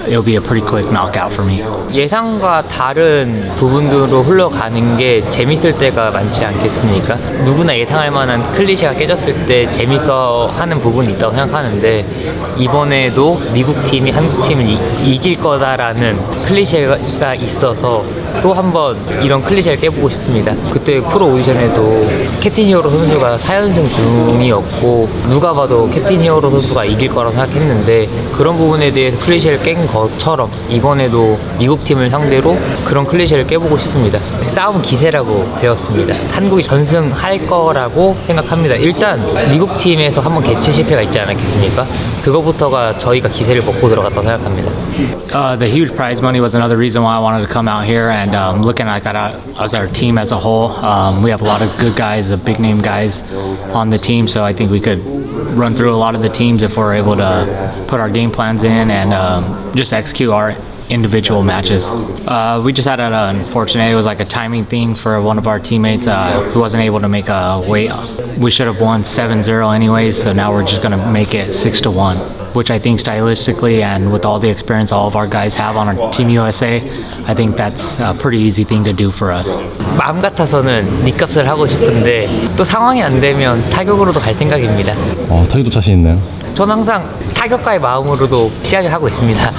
Speaker 17: it'll be a pretty quick knockout for me.
Speaker 8: 예상과 다른 부분으로 흘러가는 게 재밌을 때가 많지 않겠습니까? 누구나 예상할 만한 클리셰가 깨졌을 때 재밌어 하는 부분이 있다고 생각하는데 이번에도 미국 팀이 한국 팀을 이길 거다라는 클리셰가 있어서 또 한 번 이런 클리셰를 깨보고 싶습니다. 그때 프로 오디션에도 캡틴 히어로 선수가 4연승 중이었고 누가 봐도 캡틴 히어로 선수가 이길 거라고 생각했는데 그런 부분에 대해서 클리셰를 깬 것처럼 이번에도 미국 팀을 상대로 그런 클리셰를 깨보고 싶습니다. 싸움 기세라고 배웠습니다. 한국이 전승할 거라고 생각합니다. 일단 미국 팀에서 한번 개최 실패가 있지 않았겠습니까? 그거부터가 저희가 기세를 먹고 들어갔다고 생각합니다.
Speaker 17: The huge prize money was another reason why I wanted to come out here, and looking at our team as a whole, we have a lot of good guys, big name guys on the team, so I think we could run through a lot of the teams if we're able to put our game plans in and just execute our individual matches. We just had an unfortunate, it was like a timing thing for one of our teammates who wasn't able to make a weight. We should have won 7-0 anyways, so now we're just going to make it 6-1, which I think stylistically and with all the experience all of our guys have on our Team USA, I think that's a pretty easy thing to do for us.
Speaker 8: 마음 같아서는 니값을 하고 싶은데 또 상황이 안 되면 타격으로도 갈 생각입니다.
Speaker 2: 타격도 자신 있나요?
Speaker 8: 저는 항상 타격가의 마음으로도 시합을 하고 있습니다.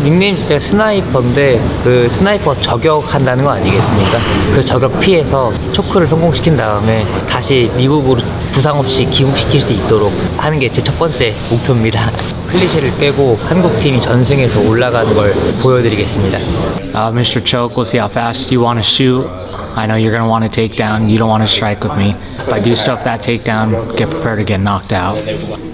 Speaker 8: 닉네임 자체가 스나이퍼인데 그 스나이퍼가 저격한다는 거 아니겠습니까? 그 저격 피해서 초크를 성공시킨 다음에 다시 미국으로 부상 없이 귀국시킬 수 있도록 하는 게 제 첫 번째 목표입니다. 클리셰를 빼고 한국팀이 전승해서 올라가는 걸 보여드리겠습니다.
Speaker 17: Mr. Choke, we'll see how fast you want to shoot. I know you're going to want to take down. You don't want to strike with me. If I do stuff that takedown, get prepared to get knocked out.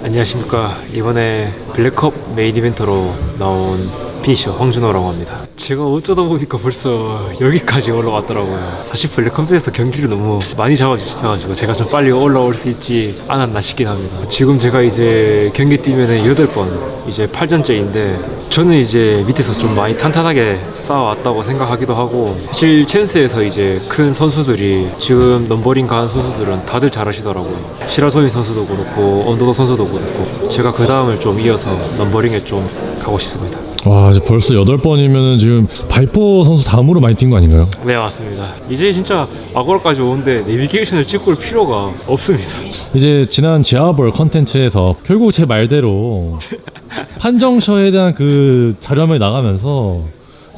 Speaker 18: 안녕하십니까. 이번에 블랙컵 메인 이벤터로 나온 피니셔 황준호라고 합니다. 제가 어쩌다 보니까 벌써 여기까지 올라왔더라고요. 사실 블랙컴뱃에서 경기를 너무 많이 잡아주셔가지고 제가 좀 빨리 올라올 수 있지 않았나 싶긴 합니다. 지금 제가 이제 경기 뛰면은 8번 이제 8전째인데 저는 이제 밑에서 좀 많이 탄탄하게 쌓아왔다고 생각하기도 하고, 사실 챈스에서 이제 큰 선수들이 지금 넘버링 간 선수들은 다들 잘하시더라고요. 시라소니 선수도 그렇고 언더도 선수도 그렇고, 제가 그 다음을 좀 이어서 넘버링에 좀 가고 싶습니다.
Speaker 2: 와, 이제 벌써 8번이면은 지금 발포 선수 다음으로 많이 뛴 거 아닌가요?
Speaker 18: 네, 맞습니다. 이제 진짜 아고라까지 오는데 내비게이션을 찍고 올 필요가 없습니다.
Speaker 2: 이제 지난 지하벌 컨텐츠에서 결국 제 말대로 판정셔에 대한 그 자료화면이 나가면서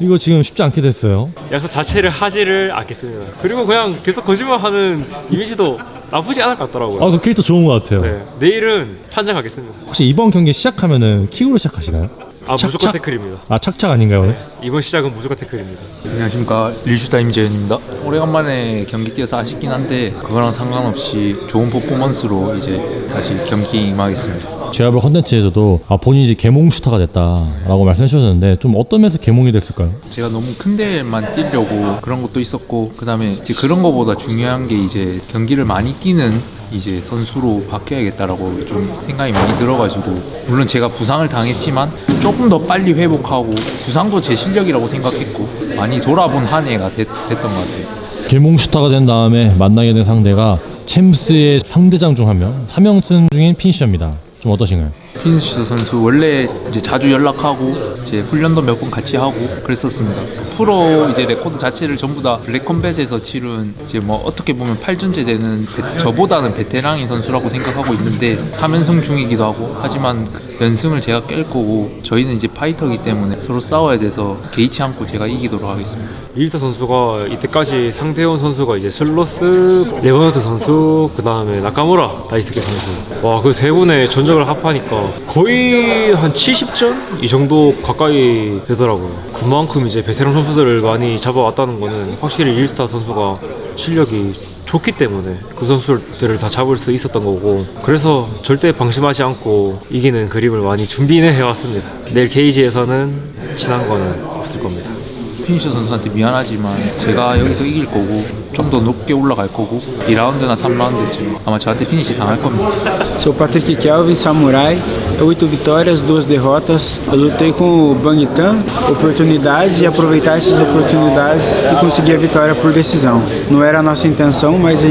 Speaker 2: 이거 지금 쉽지 않게 됐어요.
Speaker 18: 약속 자체를 하지를 않겠습니다. 그리고 그냥 계속 거짓말하는 이미지도 나쁘지 않을 것 같더라고요.
Speaker 2: 아, 그 캐릭터 좋은 것 같아요.
Speaker 18: 네, 내일은 판정하겠습니다.
Speaker 2: 혹시 이번 경기 시작하면은 킥으로 시작하시나요?
Speaker 18: 아, 무조건 태클입니다.
Speaker 2: 아, 착착 아닌가요 오늘?
Speaker 18: 이번 시작은 무조건 태클입니다.
Speaker 19: 안녕하십니까, 릴슈타임 재현입니다. 오래간만에 경기 뛰어서 아쉽긴 한데 그거랑 상관없이 좋은 퍼포먼스로 이제 다시 경기 임하겠습니다.
Speaker 2: 제아벌 컨텐츠에서도 본인이 이제 개몽 슈터가 됐다라고 말씀해 주셨는데, 좀 어떤 면에서 개몽이 됐을까요?
Speaker 19: 제가 너무 큰 데만 뛰려고 그런 것도 있었고, 그 다음에 이제 그런 거보다 중요한 게 이제 경기를 많이 뛰는 이제 선수로 바뀌어야겠다라고 좀 생각이 많이 들어가지고, 물론 제가 부상을 당했지만 조금 더 빨리 회복하고, 부상도 제 실력이라고 생각했고 많이 돌아본 한 해가 됐던 것 같아요.
Speaker 2: 개몽 슈터가 된 다음에 만나게 된 상대가 챔스의 상대장 중 한 명, 3연승 중인 피니셔입니다. 좀 어떠신가요?
Speaker 19: 피니셔 선수 원래 이제 자주 연락하고 이제 훈련도 몇 번 같이 하고 그랬었습니다. 프로 이제 레코드 자체를 전부 다 블랙컴뱃에서 치른 이제 뭐 어떻게 보면 8전째 되는 저보다는 베테랑인 선수라고 생각하고 있는데 3연승 중이기도 하고, 하지만 연승을 제가 깰 거고, 저희는 이제 파이터이기 때문에 서로 싸워야 돼서 개의치 않고 제가 이기도록 하겠습니다.
Speaker 18: 이일타 선수가 이때까지 상대해온 선수가 이제 슬로스, 레버너드 선수, 그 다음에 나카무라, 다이스케 선수, 와, 그 세 분의 전적을 합하니까 거의 한 70전? 이 정도 가까이 되더라고요. 그만큼 이제 베테랑 선수들을 많이 잡아왔다는 거는 확실히 이일타 선수가 실력이 좋기 때문에 그 선수들을 다 잡을 수 있었던 거고, 그래서 절대 방심하지 않고 이기는 그림을 많이 준비는 해왔습니다. 내일 케이지에서는 지난 거는 없을 겁니다.
Speaker 19: 피니셔 선수한테 미안하지만 제가 여기서 이길 거고 좀 더 높게 올라갈 거고 2라운드나 3라운드쯤 아마 저한테 피니시 당할 겁니다.
Speaker 20: Sou Patrick Kelvin, Samurai, 8 vitórias, 2 derrotas. Eu lutei com o Bangtan, oportunidades e aproveitar essas oportunidades e conseguir a vitória por decisão. Não era a nossa intenção, mas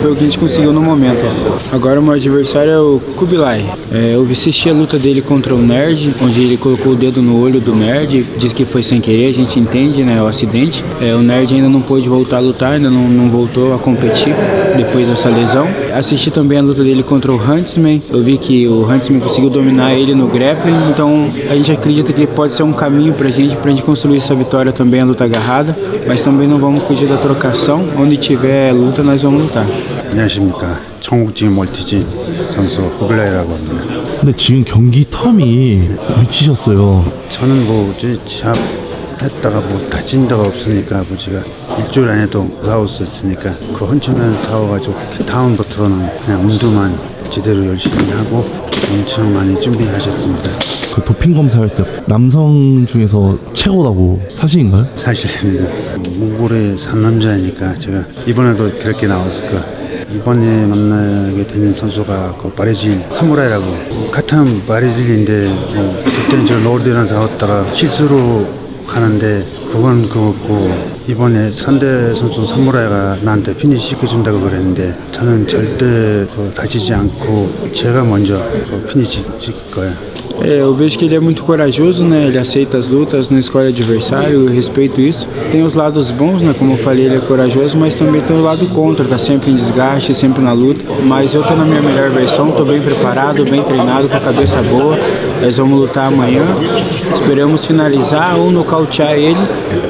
Speaker 20: foi o que a gente conseguiu no momento. Agora o meu adversário é o Kubilai. Eu assisti a luta dele contra o Nerd, onde ele colocou o dedo no olho do Nerd, disse que foi sem querer, a gente entende, né, o acidente. O Nerd ainda não pôde voltar a lutar, ainda não voltou a competir depois dessa lesão. Assisti também a luta dele contra o Huntsman. Eu vi que o Huntsman conseguiu dominar ele no grappling, então a gente acredita que pode ser um caminho pra gente construir essa vitória também, a luta agarrada, mas também não vamos fugir da trocação. Onde tiver luta, nós vamos lutar.
Speaker 21: 안녕하십니까, 청국지 멀티진 선수 구블라이라고 합니다.
Speaker 2: 근데 지금 경기 텀이 미치셨어요.
Speaker 21: 저는 뭐 잡 했다가 뭐 다친 데가 없으니까, 뭐 제가 일주일 안에도 사왔었으니까 그 헌치면 사와가지고 다음부터는 그냥 운동만 제대로 열심히 하고 엄청 많이 준비하셨습니다.
Speaker 2: 그 도핑 검사할 때 남성 중에서 최고라고 사실인가요?
Speaker 21: 사실입니다. 몽골에 산 남자니까 제가 이번에도 그렇게 나왔을 거예요. 이번에 만나게 된 선수가 그 브라질 사무라이라고, 같은 브라질인데 뭐 그때는 저 노르디랑 싸웠다가 실수로 하는데 그건 그렇고, 이번에 상대 선수 사무라이가 나한테 피니시 시켜준다고 그랬는데 저는 절대 다치지 않고 제가 먼저 피니시 시킬 거예요.
Speaker 20: Eu vejo que ele é muito corajoso, né? Ele aceita as lutas, não escolhe adversário, eu respeito isso. Tem os lados bons, né? Como eu falei, ele é corajoso, mas também tem o lado contra, tá sempre em desgaste, sempre na luta. Mas eu tô na minha melhor versão, tô bem preparado, bem treinado, com a cabeça boa. Nós vamos lutar amanhã. Esperamos finalizar ou nocautear ele.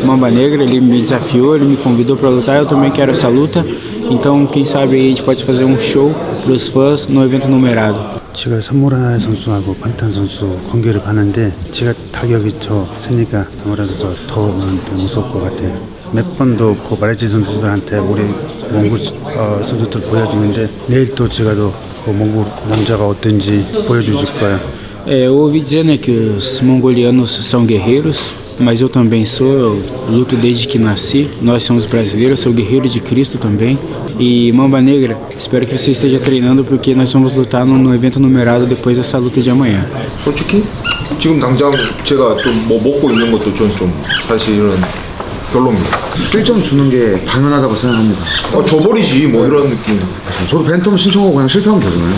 Speaker 20: Mamba Negra, ele me desafiou, ele me convidou para lutar, eu também quero essa luta. Então, quem sabe aí a gente pode fazer um show pros fãs no evento numerado.
Speaker 21: 제가 사무라이 선수하고 판탄 선수 관계를 봤는데 제가 타격이 세니까 사무라이 선수가 더 나한테 무서울 것 같아요. 몇 번도 그 브라질 선수들한테 우리 몽골 선수들 보여주는데 내일 또 제가 그 몽골 남자가 어떤지 보여주실 거예요.
Speaker 20: Eu ouvi dizer, né, que os mongolianos são guerreiros, mas eu também sou, eu luto desde que nasci. Nós somos brasileiros, sou guerreiro de Cristo também. E Mamba Negra, espero que você esteja treinando porque nós vamos lutar no evento numerado depois dessa luta de amanhã.
Speaker 6: 솔직히 지금 당장 제가 좀 뭐 먹고 있는 것도 전 좀 사실은 별로입니다.
Speaker 5: 1점 주는 게 당연하다고 생각합니다.
Speaker 6: 줘버리지 뭐 이런 느낌.
Speaker 5: 저도 팬텀 신청하고 그냥 실패하면 되잖아요.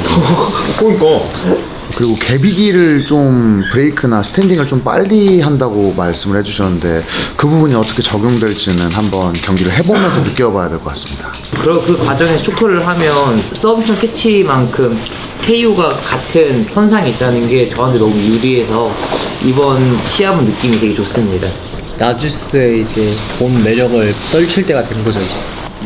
Speaker 6: 그러니까.
Speaker 5: 그리고 개비기를 좀 브레이크나 스탠딩을 좀 빨리 한다고 말씀을 해주셨는데 그 부분이 어떻게 적용될지는 한번 경기를 해보면서 느껴봐야 될 것 같습니다.
Speaker 4: 그 과정에서 쇼크를 하면 서브션 캐치만큼 KO가 같은 선상에 있다는 게 저한테 너무 유리해서 이번 시합은 느낌이 되게 좋습니다.
Speaker 8: 나주스의 이제 본 매력을 떨칠 때가 된 거죠.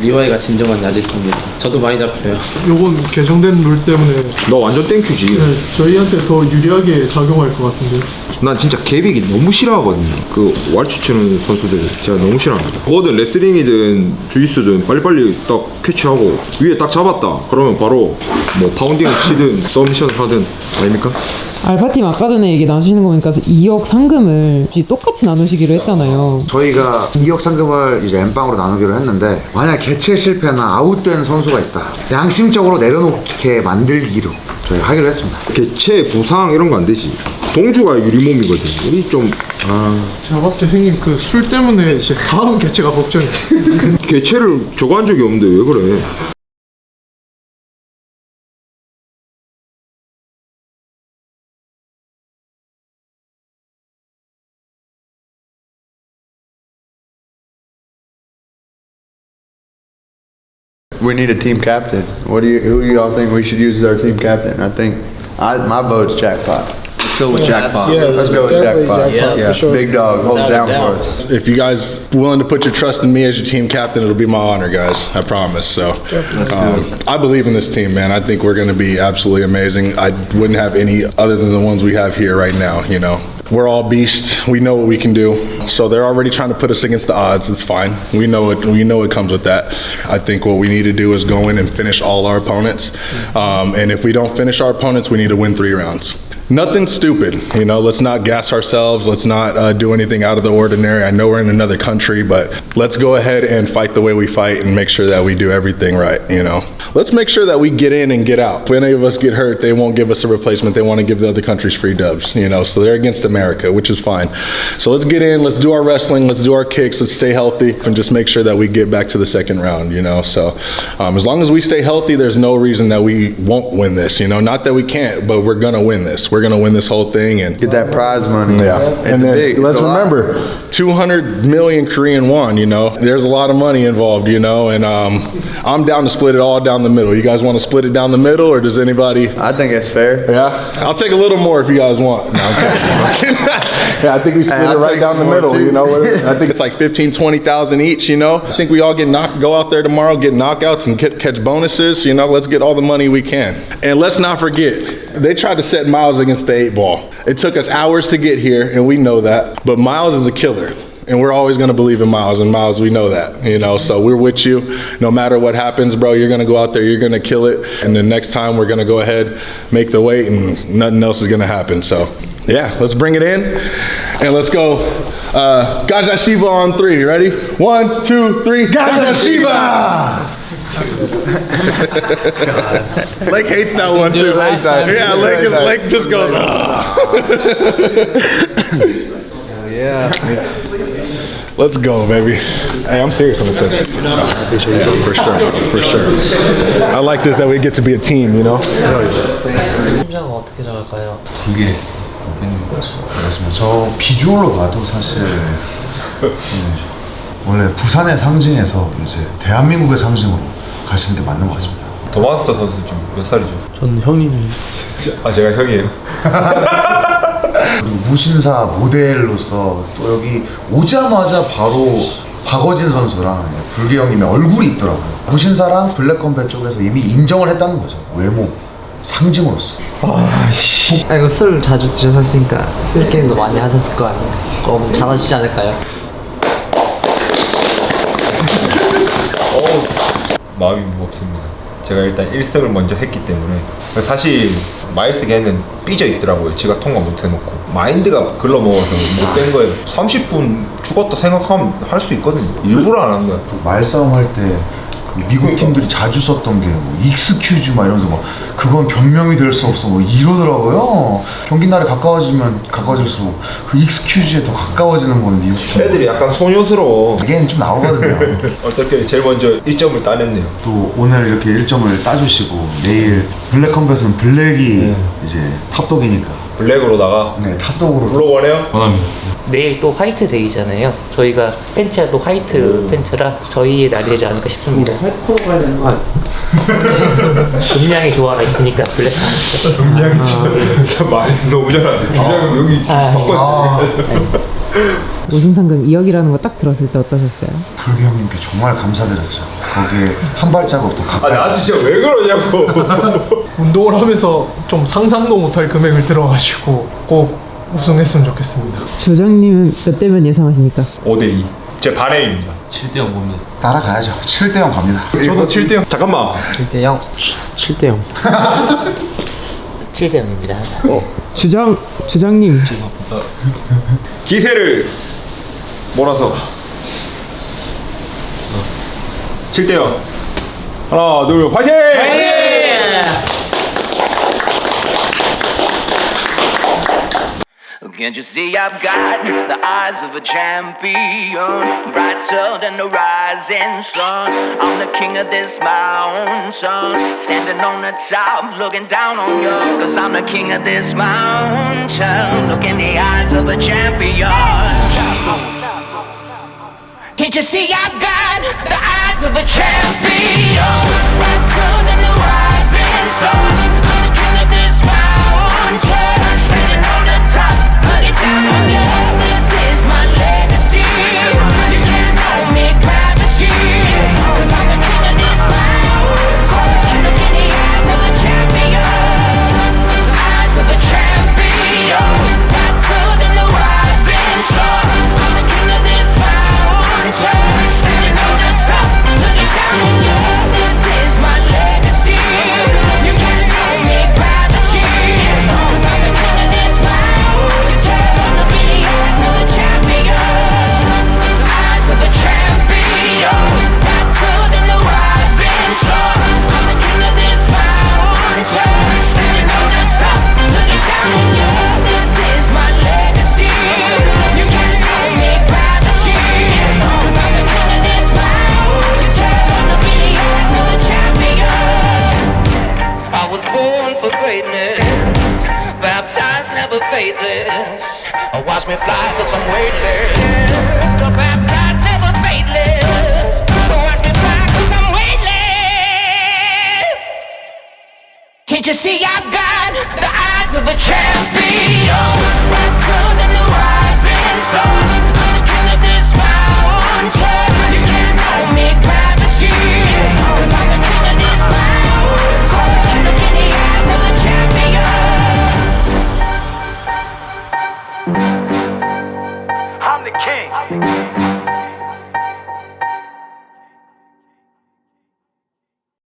Speaker 9: 리와이가 진정한 나지스입니다. 저도 많이 잡혀요.
Speaker 11: 요번 개정된 룰 때문에
Speaker 6: 너 완전 땡큐지.
Speaker 11: 네, 저희한테 더 유리하게 작용할 것 같은데.
Speaker 6: 난 진짜 개빅이 너무 싫어하거든요. 그 왈츠 치는 선수들 제가 너무 싫어합니다. 뭐든 레슬링이든 주짓수든 빨리빨리 딱 캐치하고 위에 딱 잡았다 그러면 바로 뭐 파운딩을 치든 서미션을 하든 아닙니까?
Speaker 22: 알파팀 아까 전에 얘기 나누시는 거 보니까 2억 상금을 똑같이 나누시기로 했잖아요.
Speaker 5: 저희가 2억 상금을 이제 엠빵으로 나누기로 했는데 만약 개최 실패나 아웃된 선수가 있다 양심적으로 내려놓게 만들기로 저희가 하기로 했습니다.
Speaker 6: 개체 부상 이런 거 안 되지. 동주가 유리몸이거든. 우리 좀
Speaker 11: 제가 봤을 때 형님 그 술 때문에 이제 다음 개체가 걱정이.
Speaker 6: 개체를 저거 한 적이 없는데 왜 그래?
Speaker 13: We need a team captain. Who do y'all think we should use as our team captain? I think my vote's Jackpot.
Speaker 16: Let's go with Jackpot.
Speaker 13: Yeah, let's go with Jackpot.
Speaker 3: Yeah,
Speaker 13: for sure. Big dog, hold it down for us.
Speaker 3: If you guys willing to put your trust in me as your team captain, it'll be my honor, guys. I promise. So, I believe in this team, man. I think we're going to be absolutely amazing. I wouldn't have any other than the ones we have here right now. You know, we're all beasts. We know what we can do. So they're already trying to put us against the odds. It's fine. We know it. We know it comes with that. I think what we need to do is go in and finish all our opponents. And if we don't finish our opponents, we need to win 3 rounds. Nothing stupid, you know, let's not gas ourselves. Let's not do anything out of the ordinary. I know we're in another country, but let's go ahead and fight the way we fight and make sure that we do everything right, you know. Let's make sure that we get in and get out. If any of us get hurt, they won't give us a replacement. They want to give the other countries free dubs, you know, so they're against America, which is fine. So let's get in, let's do our wrestling, let's do our kicks, let's stay healthy, and just make sure that we get back to the second round, you know. So as long as we stay healthy, there's no reason that we won't win this, you know. Not that we can't, but we're going to win this. We're going to win this whole thing and
Speaker 13: get that prize money.
Speaker 3: Yeah.
Speaker 13: It's
Speaker 3: and then
Speaker 13: big.
Speaker 3: Let's remember 200 million Korean won, you know. There's a lot of money involved, you know, and I'm down to split it all down the middle. You guys want to split it down the middle, or does anybody?
Speaker 13: I think that's fair.
Speaker 3: Yeah? I'll take a little more if you guys want. No, I'm kidding. Yeah, I think we split it right down the middle, you know. I think it's like 15, 20,000 each, you know. I think we all go out there tomorrow, get knockouts and catch bonuses, you know. Let's get all the money we can. And let's not forget, they tried to set Miles against the 8-ball. It took us hours to get here, and we know that. But Miles is a killer. And we're always going to believe in Miles, and Miles, we know that, you know, so we're with you. No matter what happens, bro, you're going to go out there, you're going to kill it. And the next time we're going to go ahead, make the weight, and nothing else is going to happen. So, yeah, let's bring it in, and let's go. Gaja Shiva on 3, ready? 1, 2, 3, Gaja Shiva! Lake hates that one too. Yeah, Lake just goes, yeah. Let's go, baby. Hey, I'm serious on this thing. For sure. I like this that we get to be a team, you know?
Speaker 8: 팀장은 어떻게 잡을까요?
Speaker 5: 그게 알겠습니다. 저 비주얼로 봐도 사실 원래 부산의 상징에서 이제 대한민국의 상징으로 가시는 게 맞는 것 같습니다.
Speaker 6: 더마스터 선수 좀 몇 살이죠?
Speaker 9: 전 형님이.
Speaker 6: 제가 형이에요.
Speaker 5: 그리고 무신사 모델로서 또 여기 오자마자 바로 박어진 선수랑 불계 형님의 얼굴이 있더라고요. 무신사랑 블랙컴뱃 쪽에서 이미 인정을 했다는 거죠. 외모, 상징으로서.
Speaker 8: 이거 술 자주 드셨으니까 술 게임도 많이 하셨을 거 아니에요. 잘하시지 않을까요?
Speaker 6: 마음이 무겁습니다. 제가 일단 1승을 먼저 했기 때문에 사실 마일스 걔는 삐져 있더라고요. 지가 통과 못 해놓고 마인드가 글러먹어서 못 된 거예요. 30분 죽었다 생각하면 할 수 있거든요. 일부러 안 한 거야.
Speaker 5: 말싸움 할 때 그 미국 팀들이 자주 썼던 게 뭐 익스큐즈 막 이러면서 막 그건 변명이 될 수 없어 뭐 이러더라고요. 경기 날에 가까워지면 가까워질수록 그 익스큐즈에 더 가까워지는 건 미국 팀.
Speaker 6: 애들이 약간 소녀스러워.
Speaker 5: 이게 좀 나오거든요.
Speaker 6: 어떻게 제일 먼저 1점을 따냈네요.
Speaker 5: 또 오늘 이렇게 1점을 따주시고 내일 블랙 컴뱃은 블랙이 이제 탑독이니까
Speaker 6: 블랙으로다가
Speaker 5: 네 탑독으로
Speaker 6: 물론 원해요?
Speaker 2: 원합니다.
Speaker 4: 내일 또 화이트 데이잖아요. 저희가 팬츠가 또 화이트 팬츠라 저희의 날이 되지 않을까 싶습니다.
Speaker 8: 화이트 코어 가야 되는 거 아니야?
Speaker 4: 음량의 조화가 있으니까 블랙 팬츠.
Speaker 6: 음량이 진짜 말 너무 잘하네. 주장 여기 바꿔.
Speaker 22: 우승 상금 2억이라는 거 딱 들었을 때 어떠셨어요?
Speaker 5: 불기 형님께 정말 감사드렸죠. 거기에 한 발자국 더 가까이.
Speaker 6: 나한테 진짜 왜 그러냐고.
Speaker 11: 운동을 하면서 좀 상상도 못할 금액을 들어가지고 꼭 우승했으면 좋겠습니다.
Speaker 22: 주장님은 몇 대면 예상하십니까?
Speaker 6: 5대2 제 바램입니다.
Speaker 9: 7대0 봅니다.
Speaker 5: 따라가야죠. 7대0 갑니다.
Speaker 11: 저도 7대0.
Speaker 6: 잠깐만.
Speaker 8: 1대0.
Speaker 9: 7대0.
Speaker 4: 7대0입니다.
Speaker 22: 주장님.
Speaker 6: 기세를 몰아서 7대0 하나 둘 화이팅!
Speaker 1: Can't you see I've got the eyes of a champion, brighter than the rising sun. I'm the king of this mountain, standing on the top, looking down on you. Cause I'm the king of this mountain, look in the eyes of a champion. Can't you see I've got the eyes of a champion, brighter than the rising sun. I'm the king of this mountain, standing on the top, looking down on you. This is my legacy. You can't hold me, gravity. Cause I'm the king of this mountain. Look in the eyes of a champion, the eyes of a champion, brighter than the rising sun. I'm the king of this mountain, standing on the top, looking down on you. This is my legacy. You can't hold me, gravity. Cause I'm the king of this mountain. Look in the eyes of a champion, the eyes of a champion, brighter than the rising sun. I'm the king of this mountain, standing on the top, looking down on you. This is my legacy. You can't hold me, gravity. Cause I'm the king of this mountain. Look in the eyes of a champion. I was born for greatness, baptized, never faithless. Watch me fly cause I'm weightless. So baptized, never faithless. Watch me fly cause I'm weightless. Can't you see I've got the eyes of a champion, brighter than the rising sun. I'm the king of this mountain. You can't hold me, gravity. Cause I'm the king of this mountain. Look in the eyes of a champion. I'm the king.